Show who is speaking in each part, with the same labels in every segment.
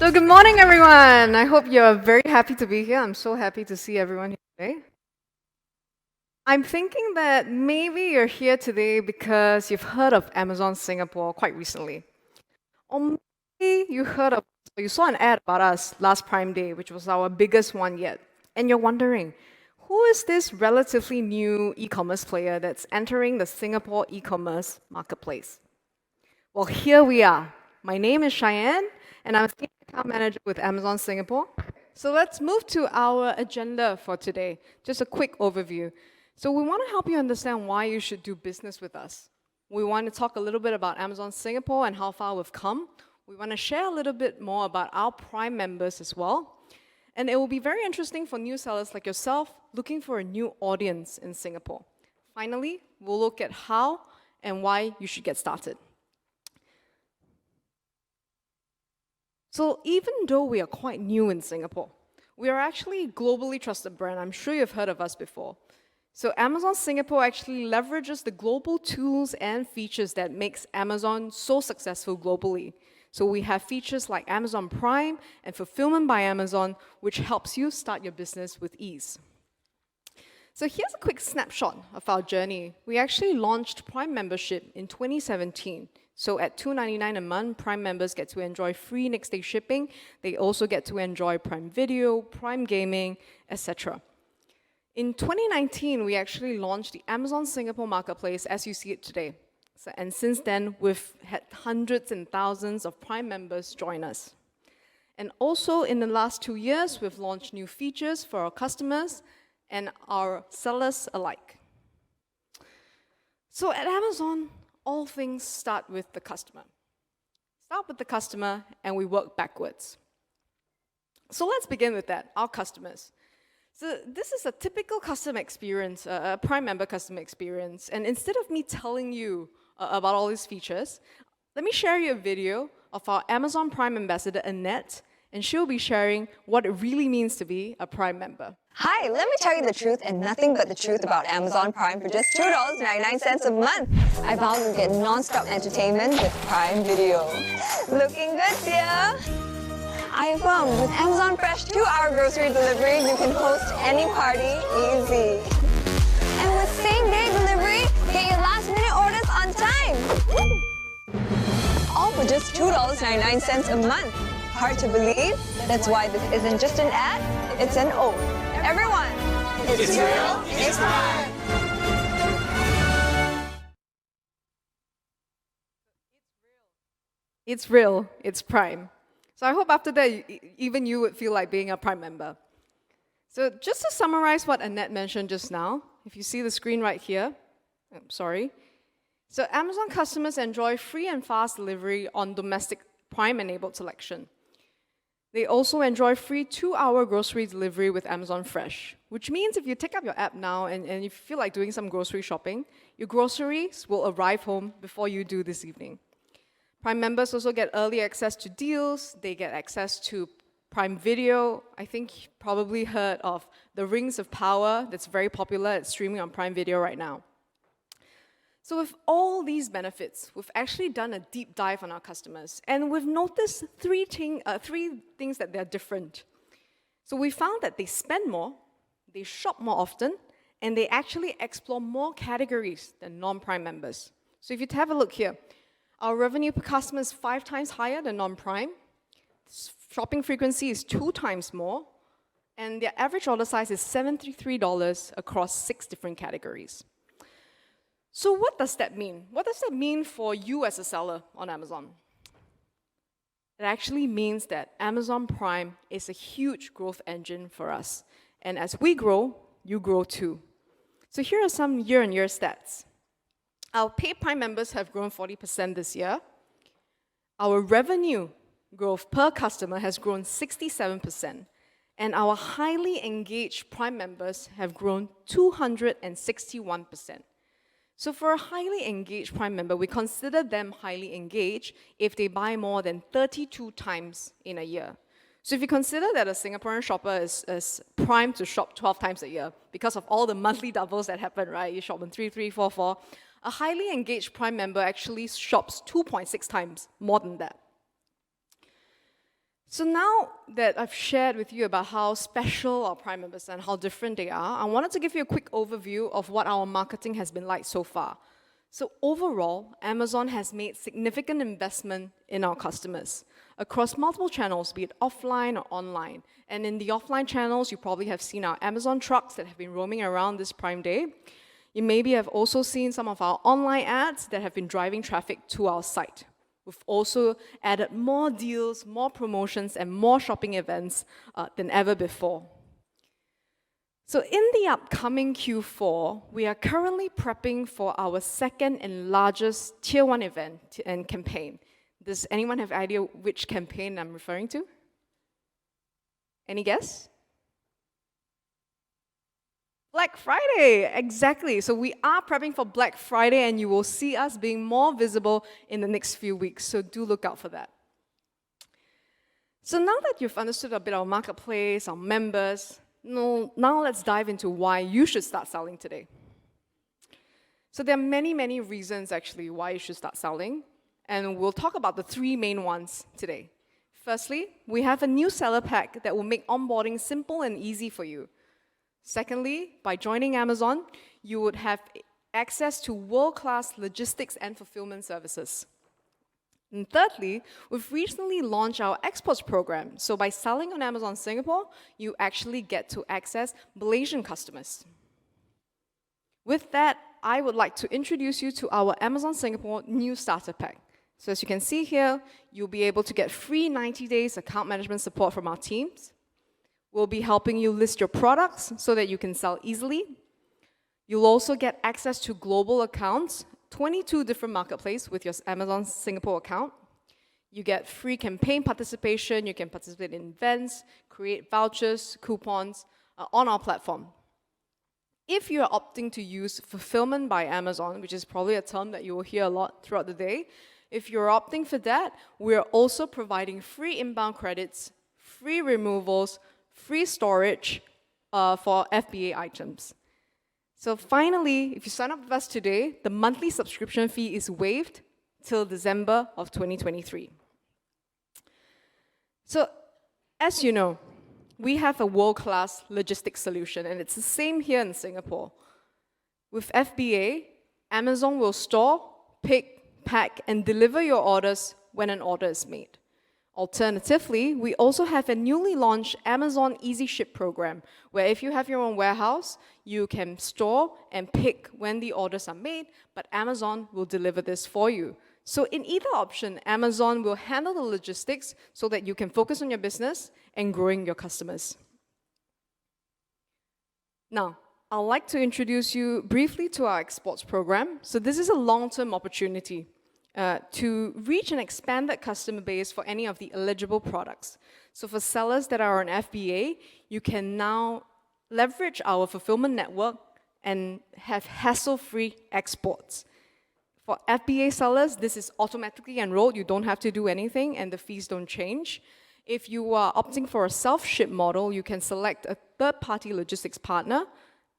Speaker 1: So good morning, everyone. I hope you're very happy to be here. I'm so happy to see everyone here today. I'm thinking that maybe you're here today because you've heard of Amazon Singapore quite recently. Or maybe you heard of, or you saw an ad about us last Prime Day, which was our biggest one yet. And you're wondering, who is this relatively new e-commerce player that's entering the Singapore e-commerce marketplace? Well, here we are. My name is Cheyenne, and I'm a senior account manager with Amazon Singapore. So let's move to our agenda for today. Just a quick overview. So we want to help you understand why you should do business with us. We want to talk a little bit about Amazon Singapore and how far we've come. We want to share a little bit more about our Prime members as well. And it will be very interesting for new sellers like yourself looking for a new audience in Singapore. Finally, we'll look at how and why you should get started. So even though we are quite new in Singapore, we are actually a globally trusted brand. I'm sure you've heard of us before. So Amazon Singapore actually leverages the global tools and features that makes Amazon so successful globally. So we have features like Amazon Prime and Fulfillment by Amazon, which helps you start your business with ease. So here's a quick snapshot of our journey. We actually launched Prime membership in 2017. So at $2.99 a month, Prime members get to enjoy free next-day shipping. They also get to enjoy Prime Video, Prime Gaming, etc. In 2019, we actually launched the Amazon Singapore Marketplace as you see it today. And since then, we've had hundreds and thousands of Prime members join us. And also in the last 2 years, we've launched new features for our customers and our sellers alike. So at Amazon, all things start with the customer. Start with the customer and we work backwards. So let's begin with that, our customers. So this is a typical customer experience, a Prime member customer experience. And instead of me telling you about all these features, let me share you a video of our Amazon Prime ambassador, Annette, and she'll be sharing what it really means to be a Prime member.
Speaker 2: Hi, let me tell you the truth and nothing but the truth about Amazon Prime for just $2.99 a month. I vow to get non-stop entertainment with Prime Video. Looking good, dear? I affirm, with Amazon Fresh 2-hour grocery delivery, you can host any party easy. And with same-day delivery, get your last-minute orders on time. All for just $2.99 a month. Hard to believe? That's why this isn't just an ad, it's an oath. Everyone, it's real, it's Prime.
Speaker 1: It's real, it's Prime. So I hope after that, even you would feel like being a Prime member. So just to summarize what Annette mentioned just now, if you see the screen right here, sorry. So Amazon customers enjoy free and fast delivery on domestic Prime-enabled selection. They also enjoy free 2-hour grocery delivery with Amazon Fresh, which means if you take up your app now and if you feel like doing some grocery shopping, your groceries will arrive home before you do this evening. Prime members also get early access to deals. They get access to Prime Video. I think you probably heard of the Rings of Power that's very popular. It's streaming on Prime Video right now. So with all these benefits, we've actually done a deep dive on our customers, and we've noticed three things that they're different. So we found that they spend more, they shop more often, and they actually explore more categories than non-Prime members. So if you have a look here, our revenue per customer is 5 times higher than non-Prime. Shopping frequency is 2 times more, and their average order size is $73 across 6 different categories. So what does that mean? What does that mean for you as a seller on Amazon? It actually means that Amazon Prime is a huge growth engine for us. And as we grow, you grow too. So here are some year-on-year stats. Our paid Prime members have grown 40% this year. Our revenue growth per customer has grown 67%. And our highly engaged Prime members have grown 261%. So for a highly engaged Prime member, we consider them highly engaged if they buy more than 32 times in a year. So if you consider that a Singaporean shopper is primed to shop 12 times a year because of all the monthly doubles that happen, right? You shop on 3, 3, 4, 4. A highly engaged Prime member actually shops 2.6 times more than that. So now that I've shared with you about how special our Prime members are and how different they are, I wanted to give you a quick overview of what our marketing has been like so far. So overall, Amazon has made significant investment in our customers across multiple channels, be it offline or online. And in the offline channels, you probably have seen our Amazon trucks that have been roaming around this Prime Day. You maybe have also seen some of our online ads that have been driving traffic to our site. We've also added more deals, more promotions, and more shopping events than ever before. So in the upcoming Q4, we are currently prepping for our second and largest Tier 1 event and campaign. Does anyone have an idea which campaign I'm referring to? Any guess? Black Friday, exactly. So we are prepping for Black Friday, and you will see us being more visible in the next few weeks, so do look out for that. So now that you've understood a bit of our marketplace, our members, now let's dive into why you should start selling today. So there are many, many reasons actually why you should start selling, and we'll talk about the three main ones today. Firstly, we have a new seller pack that will make onboarding simple and easy for you. Secondly, by joining Amazon, you would have access to world-class logistics and fulfillment services. And thirdly, we've recently launched our exports program. So by selling on Amazon Singapore, you actually get to access Malaysian customers. With that, I would like to introduce you to our Amazon Singapore new starter pack. So as you can see here, you'll be able to get free 90 days account management support from our teams. We'll be helping you list your products so that you can sell easily. You'll also get access to global accounts, 22 different marketplaces with your Amazon Singapore account. You get free campaign participation. You can participate in events, create vouchers, coupons on our platform. If you're opting to use fulfillment by Amazon, which is probably a term that you will hear a lot throughout the day, if you're opting for that, we're also providing free inbound credits, free removals, free storage for FBA items. So finally, if you sign up with us today, the monthly subscription fee is waived till December of 2023. So as you know, we have a world-class logistics solution, and it's the same here in Singapore. With FBA, Amazon will store, pick, pack, and deliver your orders when an order is made. Alternatively, we also have a newly launched Amazon Easy Ship program, where if you have your own warehouse, you can store and pick when the orders are made, but Amazon will deliver this for you. So in either option, Amazon will handle the logistics so that you can focus on your business and growing your customers. Now, I'd like to introduce you briefly to our exports program. So this is a long-term opportunity to reach an expanded customer base for any of the eligible products. So for sellers that are on FBA, you can now leverage our fulfillment network and have hassle-free exports. For FBA sellers, this is automatically enrolled. You don't have to do anything, and the fees don't change. If you are opting for a self-ship model, you can select a third-party logistics partner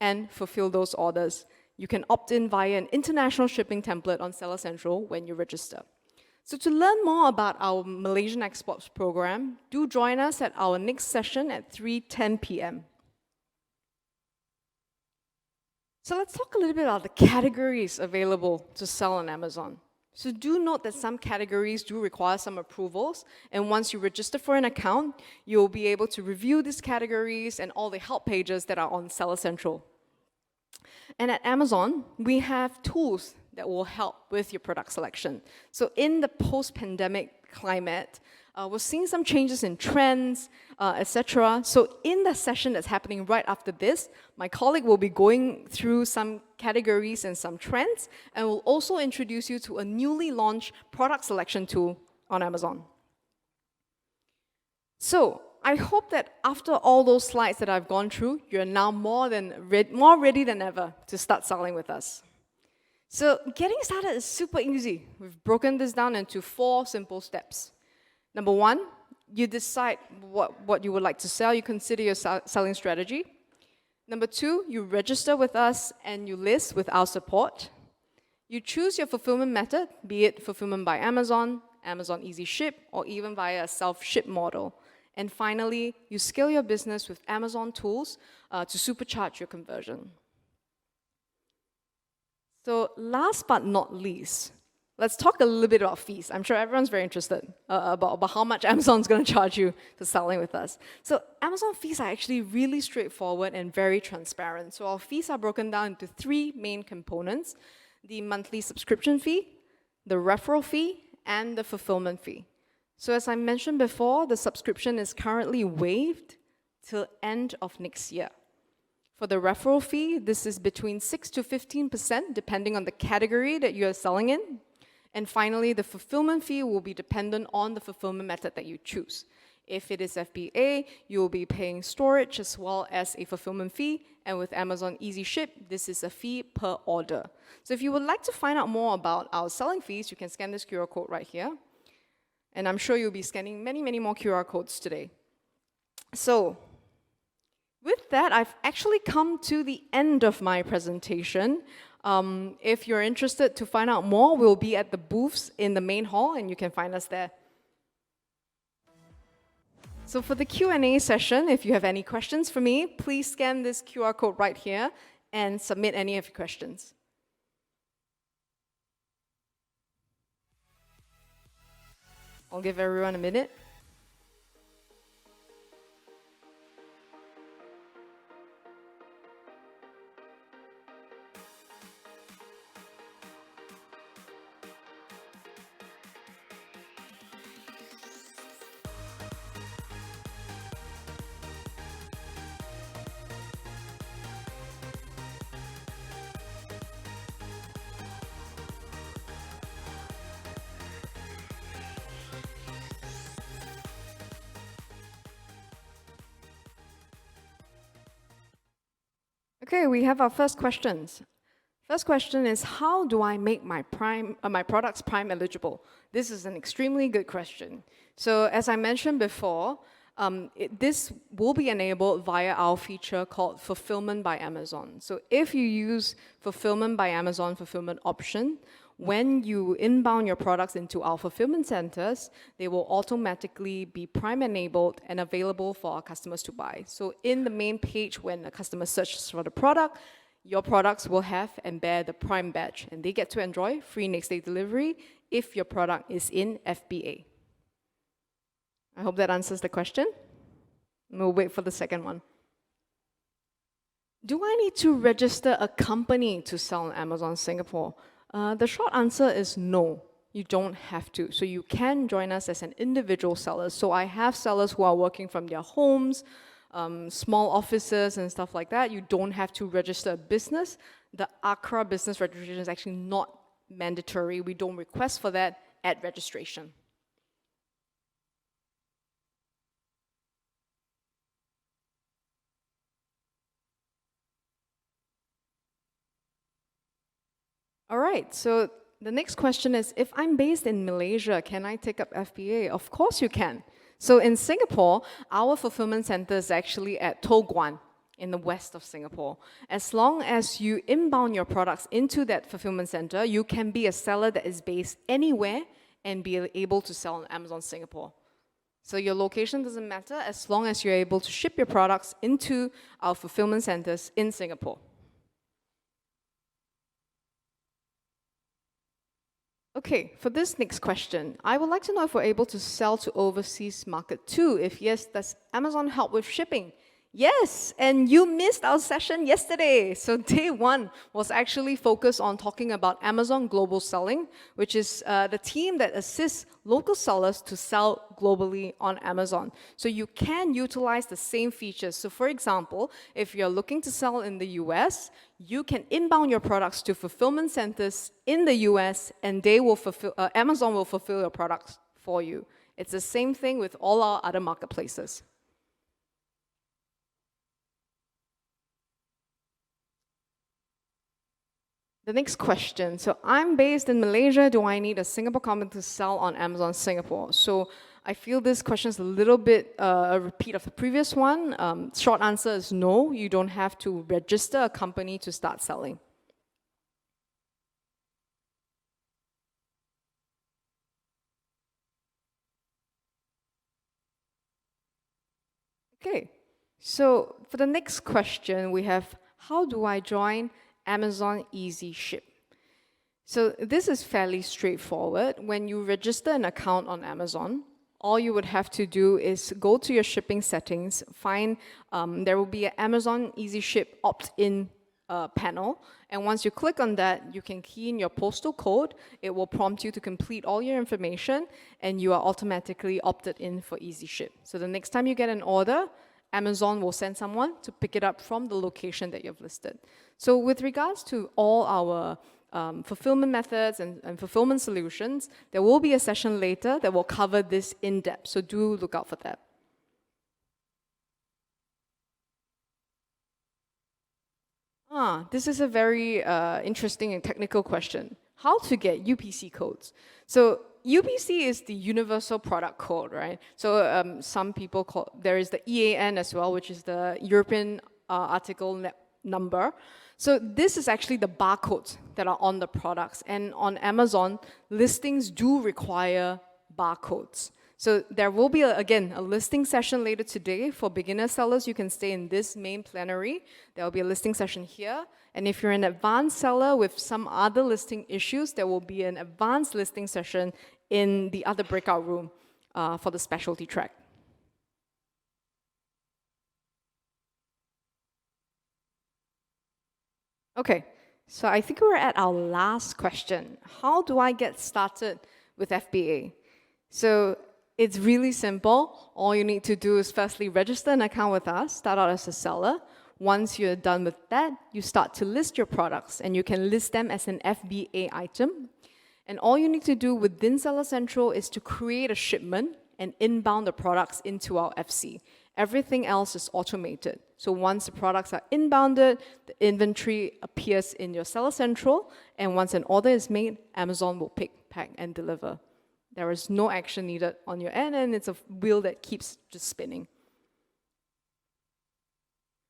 Speaker 1: and fulfill those orders. You can opt in via an international shipping template on Seller Central when you register. So to learn more about our Malaysian exports program, do join us at our next session at 3:10 p.m. So let's talk a little bit about the categories available to sell on Amazon. So do note that some categories do require some approvals, and once you register for an account, you'll be able to review these categories and all the help pages that are on Seller Central. And at Amazon, we have tools that will help with your product selection. So in the post-pandemic climate, we're seeing some changes in trends, etc. So in the session that's happening right after this, my colleague will be going through some categories and some trends, and will also introduce you to a newly launched product selection tool on Amazon. So I hope that after all those slides that I've gone through, you're now more ready than ever to start selling with us. So getting started is super easy. We've broken this down into 4 simple steps. Number 1, you decide what you would like to sell. You consider your selling strategy. Number 2, you register with us and you list with our support. You choose your fulfillment method, be it fulfillment by Amazon, Amazon Easy Ship, or even via a self-ship model. And finally, you scale your business with Amazon tools to supercharge your conversion. So last but not least, let's talk a little bit about fees. I'm sure everyone's very interested about how much Amazon's going to charge you for selling with us. So Amazon fees are actually really straightforward and very transparent. So our fees are broken down into three main components: the monthly subscription fee, the referral fee, and the fulfillment fee. So as I mentioned before, the subscription is currently waived till end of next year. For the referral fee, this is between 6 to 15%, depending on the category that you are selling in. And finally, the fulfillment fee will be dependent on the fulfillment method that you choose. If it is FBA, you will be paying storage as well as a fulfillment fee. And with Amazon Easy Ship, this is a fee per order. So if you would like to find out more about our selling fees, you can scan this QR code right here. And I'm sure you'll be scanning many, many more QR codes today. So with that, I've actually come to the end of my presentation. If you're interested to find out more, we'll be at the booths in the main hall, and you can find us there. So for the Q&A session, if you have any questions for me, please scan this QR code right here and submit any of your questions. I'll give everyone a minute. Okay, we have our first questions. First question is, how do I make my products Prime eligible? This is an extremely good question. So as I mentioned before, this will be enabled via our feature called Fulfillment by Amazon. So if you use Fulfillment by Amazon fulfillment option, when you inbound your products into our fulfillment centers, they will automatically be Prime enabled and available for our customers to buy. So in the main page, when a customer searches for the product, your products will have and bear the Prime badge, and they get to enjoy free next day delivery if your product is in FBA. I hope that answers the question. We'll wait for the second one. Do I need to register a company to sell on Amazon Singapore? The short answer is no, you don't have to. So you can join us as an individual seller. So I have sellers who are working from their homes, small offices and stuff like that. You don't have to register a business. The ACRA business registration is actually not mandatory. We don't request for that at registration. All right, so the next question is, if I'm based in Malaysia, can I take up FBA? Of course you can. So in Singapore, our fulfillment center is actually at Toh Guan in the west of Singapore. As long as you inbound your products into that fulfillment center, you can be a seller that is based anywhere and be able to sell on Amazon Singapore. So your location doesn't matter as long as you're able to ship your products into our fulfillment centers in Singapore. Okay, for this next question, I would like to know if we're able to sell to overseas market too. If yes, does Amazon help with shipping? Yes, and you missed our session yesterday. So day one was actually focused on talking about Amazon Global Selling, which is the team that assists local sellers to sell globally on Amazon. So you can utilize the same features. So for example, if you're looking to sell in the US, you can inbound your products to fulfillment centers in the US, and they will Amazon will fulfill your products for you. It's the same thing with all our other marketplaces. The next question. So I'm based in Malaysia. Do I need a Singapore company to sell on Amazon Singapore? So I feel this question is a little bit a repeat of the previous one. Short answer is no. You don't have to register a company to start selling. Okay, so for the next question, we have, how do I join Amazon Easy Ship? So this is fairly straightforward. When you register an account on Amazon, all you would have to do is go to your shipping settings, find, there will be an Amazon Easy Ship opt-in panel, and once you click on that, you can key in your postal code. It will prompt you to complete all your information, and you are automatically opted in for Easy Ship. So the next time you get an order, Amazon will send someone to pick it up from the location that you've listed. So with regards to all our fulfillment methods and fulfillment solutions, there will be a session later that will cover this in depth, so do look out for that. This is a very interesting and technical question. How to get UPC codes? So UPC is the Universal Product Code, right? So some people call, there is the EAN as well, which is the European Article Number. So this is actually the barcodes that are on the products. And on Amazon, listings do require barcodes. So there will be, again, a listing session later today. For beginner sellers, you can stay in this main plenary. There will be a listing session here. And if you're an advanced seller with some other listing issues, there will be an advanced listing session in the other breakout room for the specialty track. Okay, so I think we're at our last question. How do I get started with FBA? So it's really simple. All you need to do is firstly register an account with us, start out as a seller. Once you're done with that, you start to list your products, and you can list them as an FBA item. And all you need to do within Seller Central is to create a shipment and inbound the products into our FC. Everything else is automated. So once the products are inbounded, the inventory appears in your Seller Central, and once an order is made, Amazon will pick, pack, and deliver. There is no action needed on your end, and it's a wheel that keeps just spinning.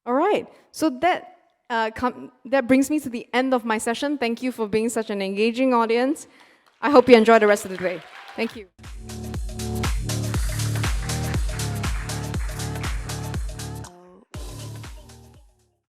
Speaker 1: All right, so that brings me to the end of my session. Thank you for being such an engaging audience. I hope you enjoy the rest of the day. Thank you.